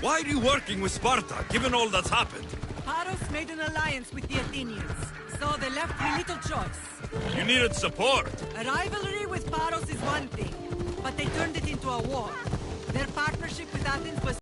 Why are you working with Sparta, given all that's happened? Paros made an alliance with the Athenians, so they left me little choice. You needed support. A rivalry with Paros is one thing, but they turned it into a war. Their partnership with Athens was...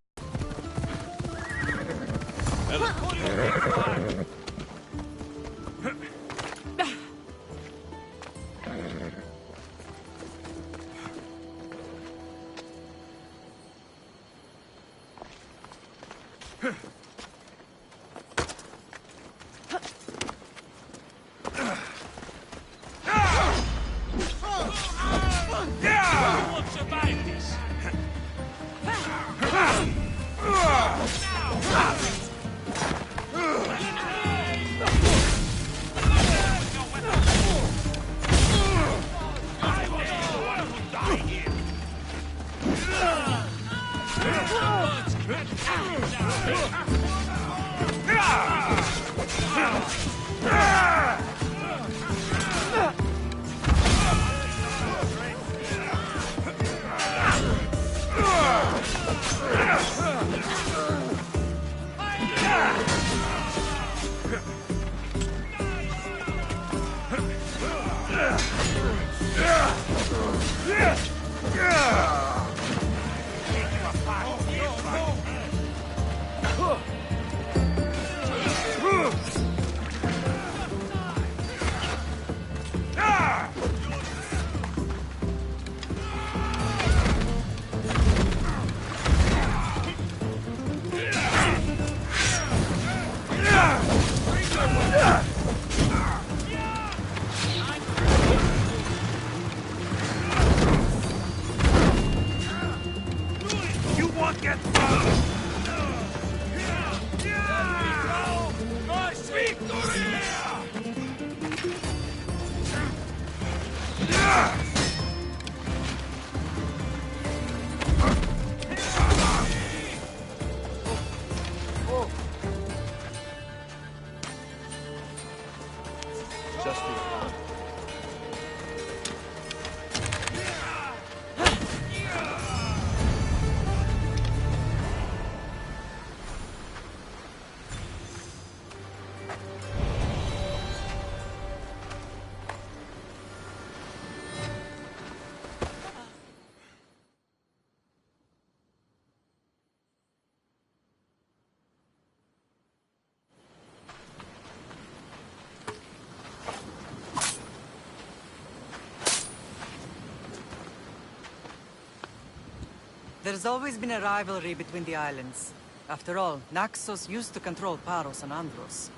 There's always been a rivalry between the islands. After all, Naxos used to control Paros and Andros.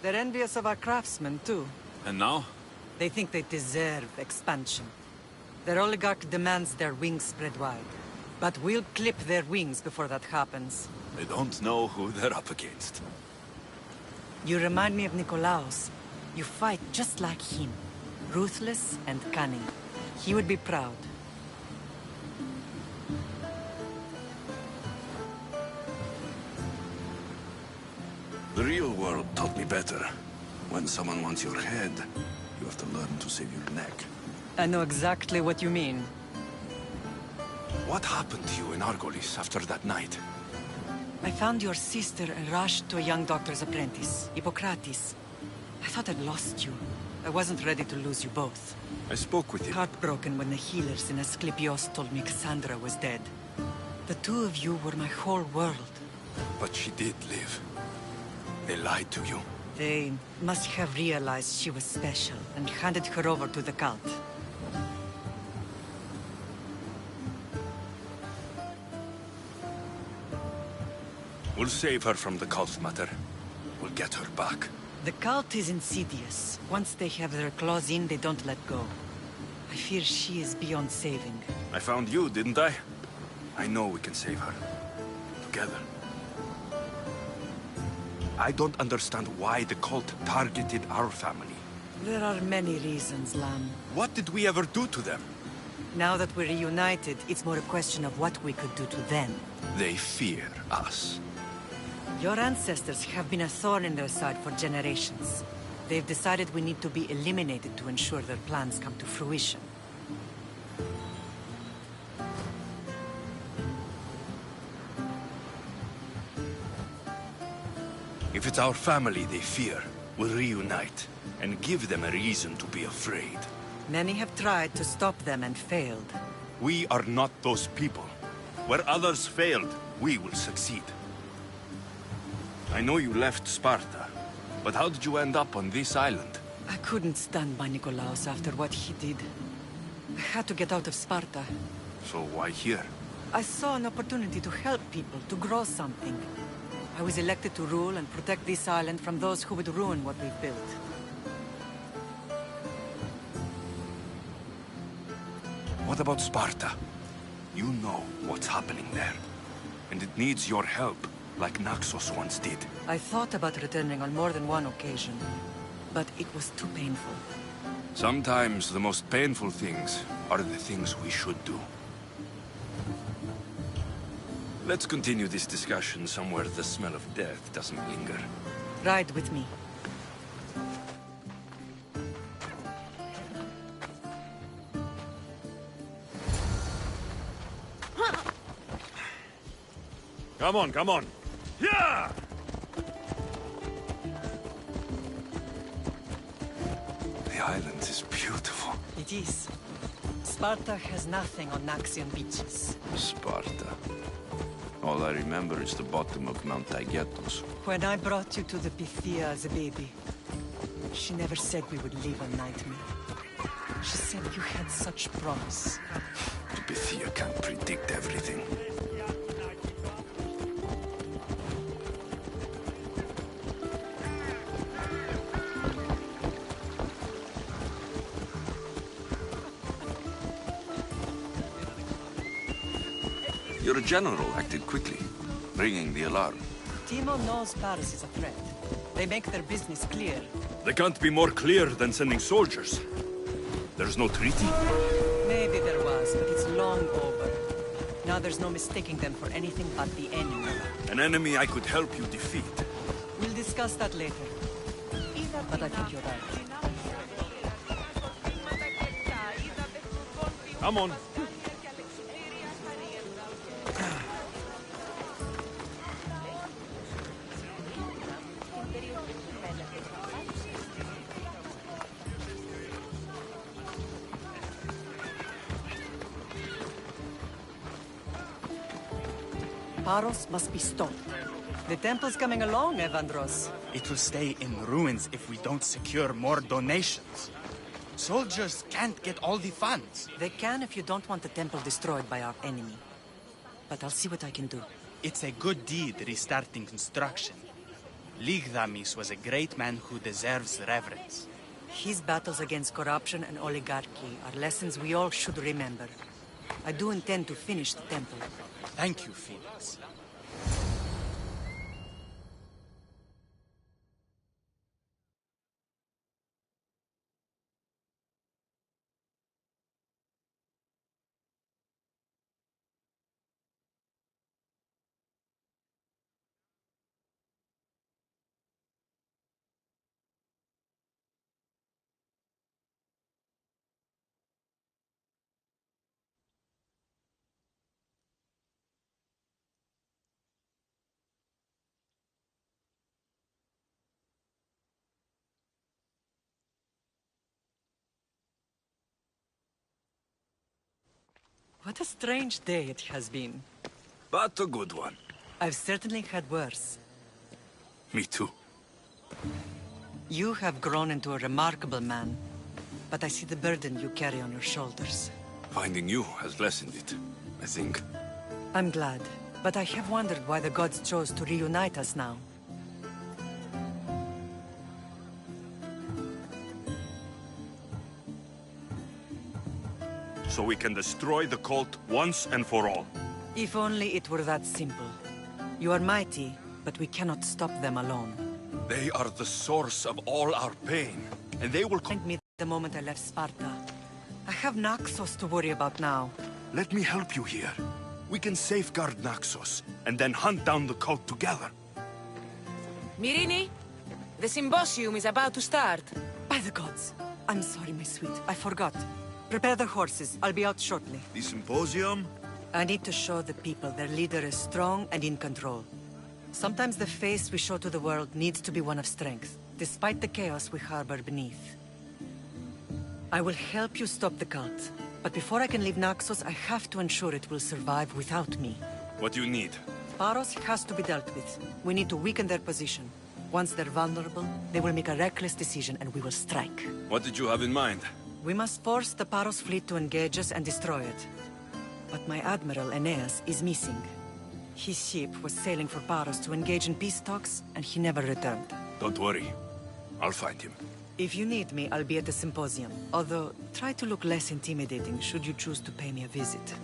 They're envious of our craftsmen, too. And now? They think they deserve expansion. Their oligarch demands their wings spread wide. But we'll clip their wings before that happens. They don't know who they're up against. You remind me of Nikolaos. You fight just like him. Ruthless and cunning. He would be proud. The real world taught me better. When someone wants your head, you have to learn to save your neck. I know exactly what you mean. What happened to you in Argolis after that night? I found your sister and rushed to a young doctor's apprentice, Hippocrates. I thought I'd lost you. I wasn't ready to lose you both. I spoke with him. Heartbroken when the healers in Asclepios told me Cassandra was dead. The two of you were my whole world. But she did live. They lied to you. They must have realized she was special and handed her over to the cult. We'll save her from the cult, Mater. We'll get her back. The cult is insidious. Once they have their claws in, they don't let go. I fear she is beyond saving. I found you, didn't I? I know we can save her. Together. I don't understand why the cult targeted our family. There are many reasons, Lam. What did we ever do to them? Now that we're reunited, it's more a question of what we could do to them. They fear us. Your ancestors have been a thorn in their side for generations. They've decided we need to be eliminated to ensure their plans come to fruition. If it's our family they fear, we'll reunite and give them a reason to be afraid. Many have tried to stop them and failed. We are not those people. Where others failed, we will succeed. I know you left Sparta, but how did you end up on this island? I couldn't stand by Nikolaos after what he did. I had to get out of Sparta. So why here? I saw an opportunity to help people, to grow something. I was elected to rule and protect this island from those who would ruin what we've built. What about Sparta? You know what's happening there. And it needs your help, like Naxos once did. I thought about returning on more than one occasion, but it was too painful. Sometimes the most painful things are the things we should do. Let's continue this discussion somewhere the smell of death doesn't linger. Ride with me. Come on, come on! Yeah! The island is beautiful. It is. Sparta has nothing on Naxian beaches. Sparta. All I remember is the bottom of Mount Taygetos. When I brought you to the Pythia as a baby, she never said we would live on Nightmare. She said you had such promise. The Pythia can't predict everything. Your general acted quickly, ringing the alarm. Timo knows Paris is a threat. They make their business clear. They can't be more clear than sending soldiers. There's no treaty? Maybe there was, but it's long over. Now there's no mistaking them for anything but the enemy. An enemy I could help you defeat. We'll discuss that later. But I think you're right. Come on. Paros must be stopped. The temple's coming along, Evandros. It will stay in ruins if we don't secure more donations. Soldiers can't get all the funds. They can if you don't want the temple destroyed by our enemy. But I'll see what I can do. It's a good deed restarting construction. Ligdamis was a great man who deserves reverence. His battles against corruption and oligarchy are lessons we all should remember. I do intend to finish the temple. Thank you, Felix. What a strange day it has been. But a good one. I've certainly had worse. Me too. You have grown into a remarkable man, but I see the burden you carry on your shoulders. Finding you has lessened it, I think. I'm glad, but I have wondered why the gods chose to reunite us now. So we can destroy the cult once and for all. If only it were that simple. You are mighty, but we cannot stop them alone. They are the source of all our pain, and they will Find me the moment I left Sparta. I have Naxos to worry about now. Let me help you here. We can safeguard Naxos, and then hunt down the cult together. Mirini, the symposium is about to start. By the gods. I'm sorry, my sweet. I forgot. Prepare the horses. I'll be out shortly. The symposium? I need to show the people their leader is strong and in control. Sometimes the face we show to the world needs to be one of strength, despite the chaos we harbor beneath. I will help you stop the cult, but before I can leave Naxos, I have to ensure it will survive without me. What do you need? Paros has to be dealt with. We need to weaken their position. Once they're vulnerable, they will make a reckless decision and we will strike. What did you have in mind? We must force the Paros fleet to engage us and destroy it. But my admiral, Aeneas, is missing. His ship was sailing for Paros to engage in peace talks, and he never returned. Don't worry. I'll find him. If you need me, I'll be at the symposium. Although, try to look less intimidating should you choose to pay me a visit.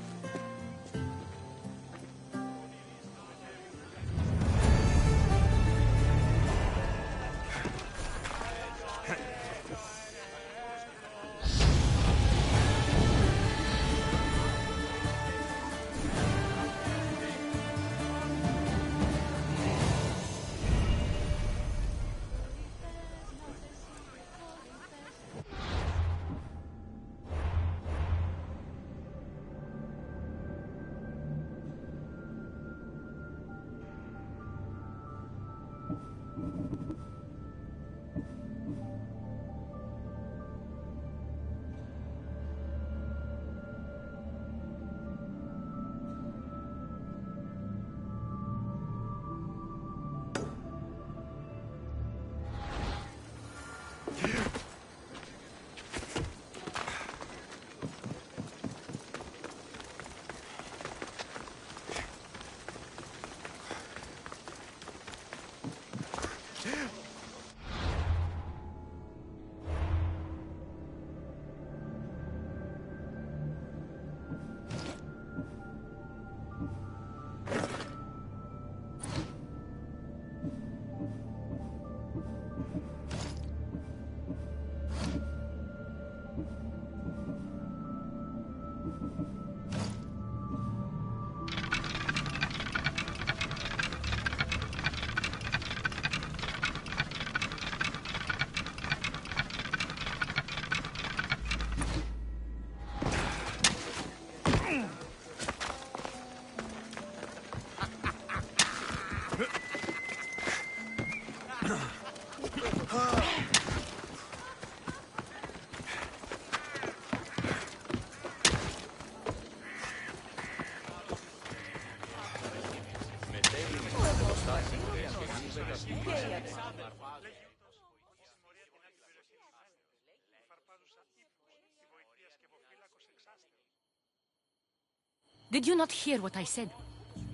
Did you not hear what I said?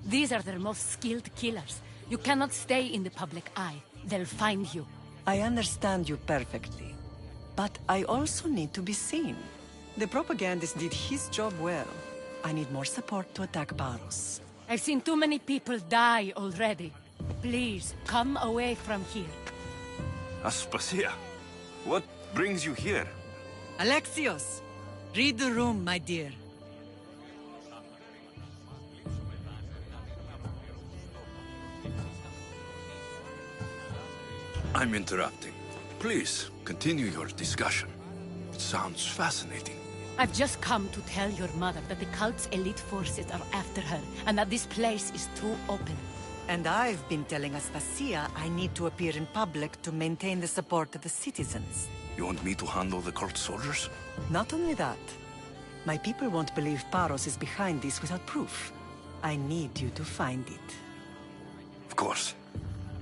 These are their most skilled killers. You cannot stay in the public eye. They'll find you. I understand you perfectly. But I also need to be seen. The propagandist did his job well. I need more support to attack Paros. I've seen too many people die already. Please, come away from here. Aspasia, what brings you here? Alexios! Read the room, my dear. I'm interrupting. Please, continue your discussion. It sounds fascinating. I've just come to tell your mother that the cult's elite forces are after her, and that this place is too open. And I've been telling Aspasia I need to appear in public to maintain the support of the citizens. You want me to handle the cult soldiers? Not only that. My people won't believe Paros is behind this without proof. I need you to find it. Of course.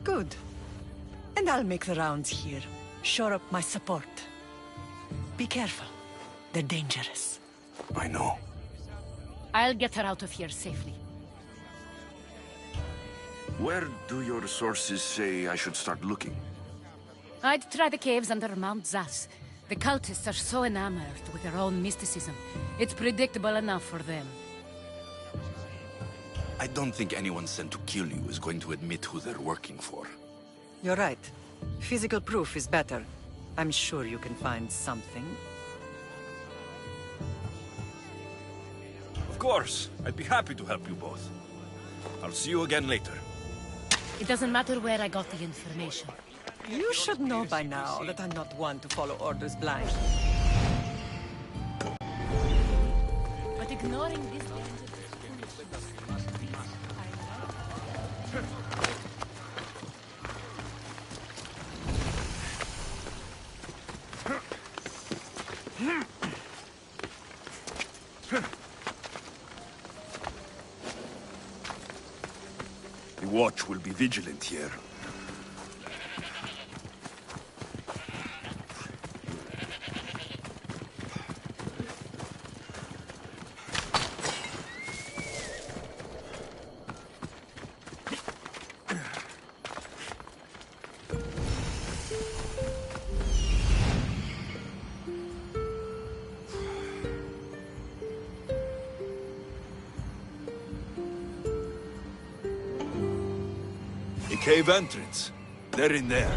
Good. And I'll make the rounds here. Shore up my support. Be careful. They're dangerous. I know. I'll get her out of here safely. Where do your sources say I should start looking? I'd try the caves under Mount Zas. The cultists are so enamored with their own mysticism. It's predictable enough for them. I don't think anyone sent to kill you is going to admit who they're working for. You're right. Physical proof is better. I'm sure you can find something. Of course. I'd be happy to help you both. I'll see you again later. It doesn't matter where I got the information. You should know by now that I'm not one to follow orders blind. But ignoring this watch will be vigilant here. Cave entrance. They're in there.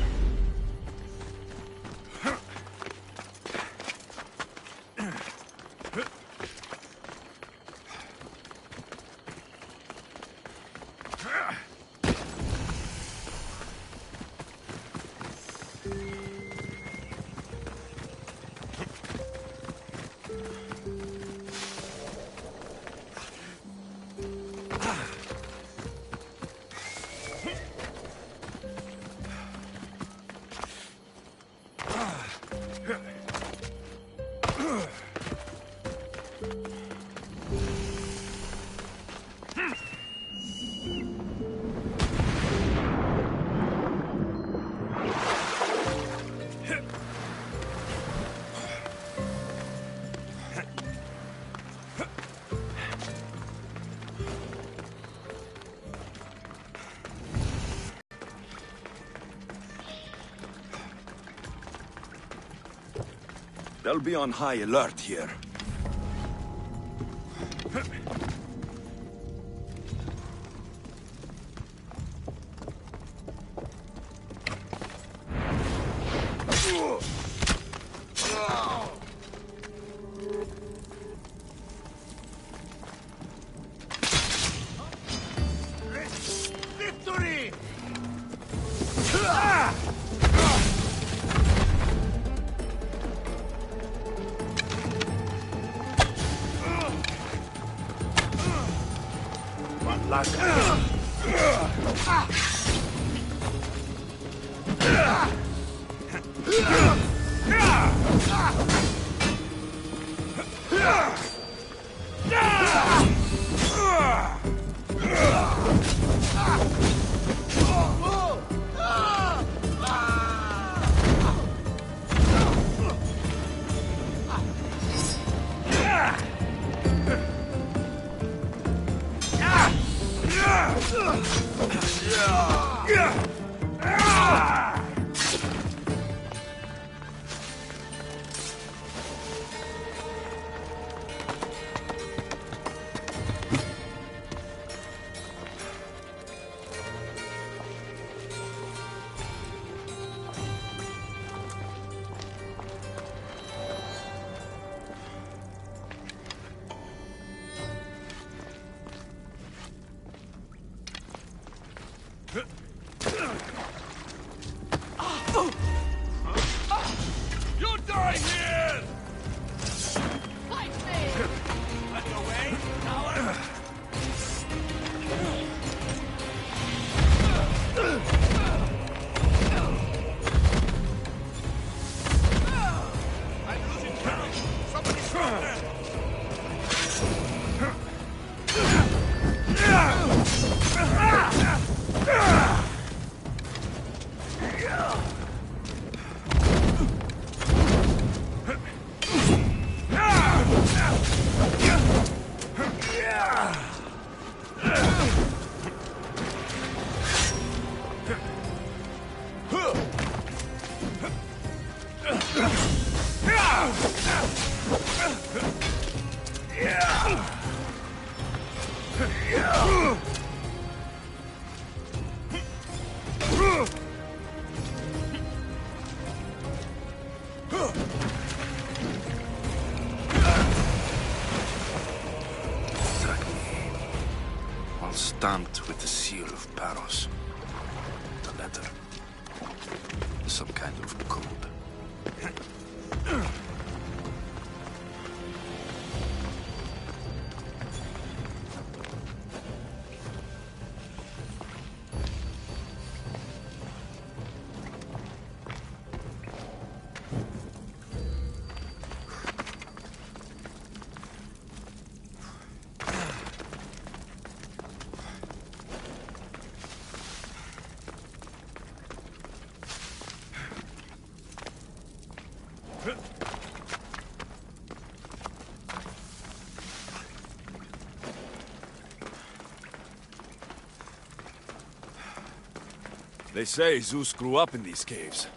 They'll be on high alert here. Victory! You die here! Fight me! Let your way, coward! I'm losing count! Somebody stop them! All stamped with the seal of Paros. The letter. Some kind of code. They say Zeus grew up in these caves.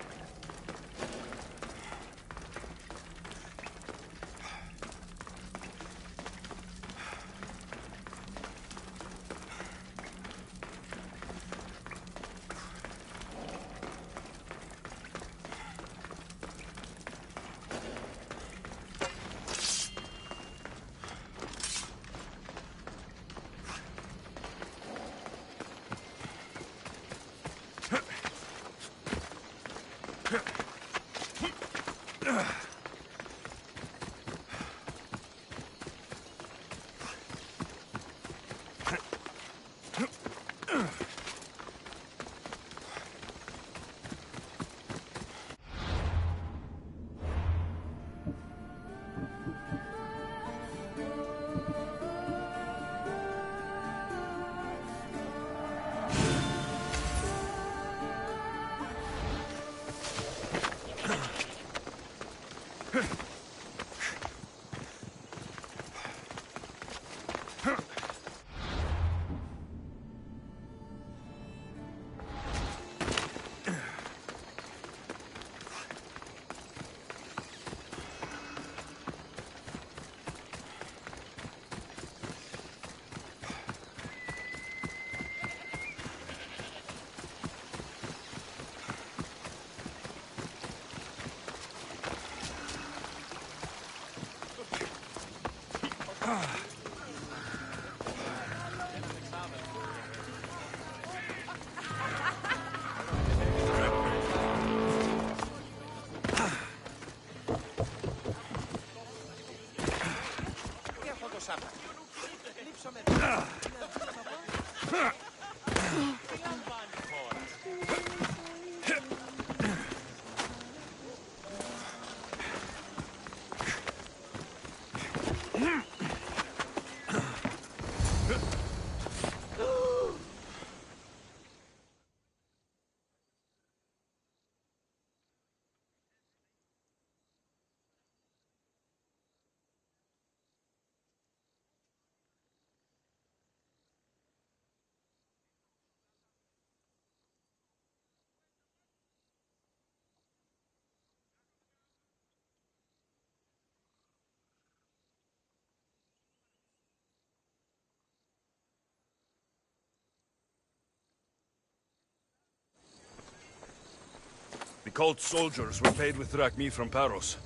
The cult soldiers were paid with drachmi from Paros.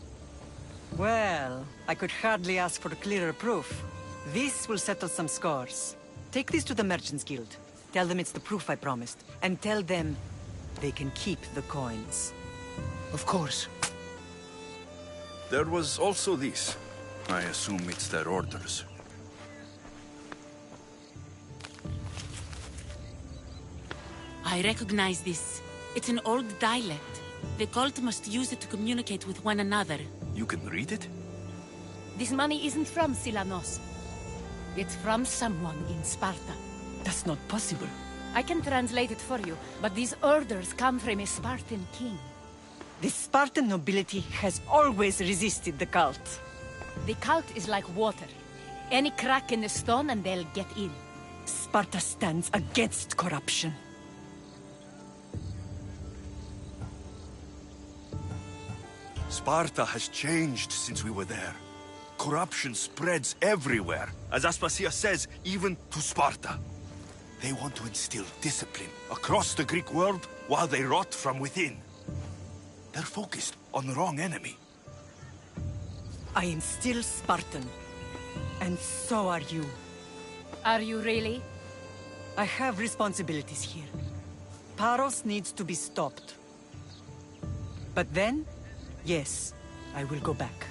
Well, I could hardly ask for clearer proof. This will settle some scores. Take this to the Merchants Guild. Tell them it's the proof I promised. And tell them they can keep the coins. Of course. There was also this. I assume it's their orders. I recognize this. It's an old dialect. The cult must use it to communicate with one another. You can read it? This money isn't from Silanos. It's from someone in Sparta. That's not possible. I can translate it for you, but these orders come from a Spartan king. The Spartan nobility has always resisted the cult. The cult is like water. Any crack in the stone and they'll get in. Sparta stands against corruption. Sparta has changed since we were there. Corruption spreads everywhere. As Aspasia says, even to Sparta. They want to instill discipline across the Greek world while they rot from within. They're focused on the wrong enemy. I am still Spartan. And so are you. Are you really? I have responsibilities here. Paros needs to be stopped. But then, yes, I will go back.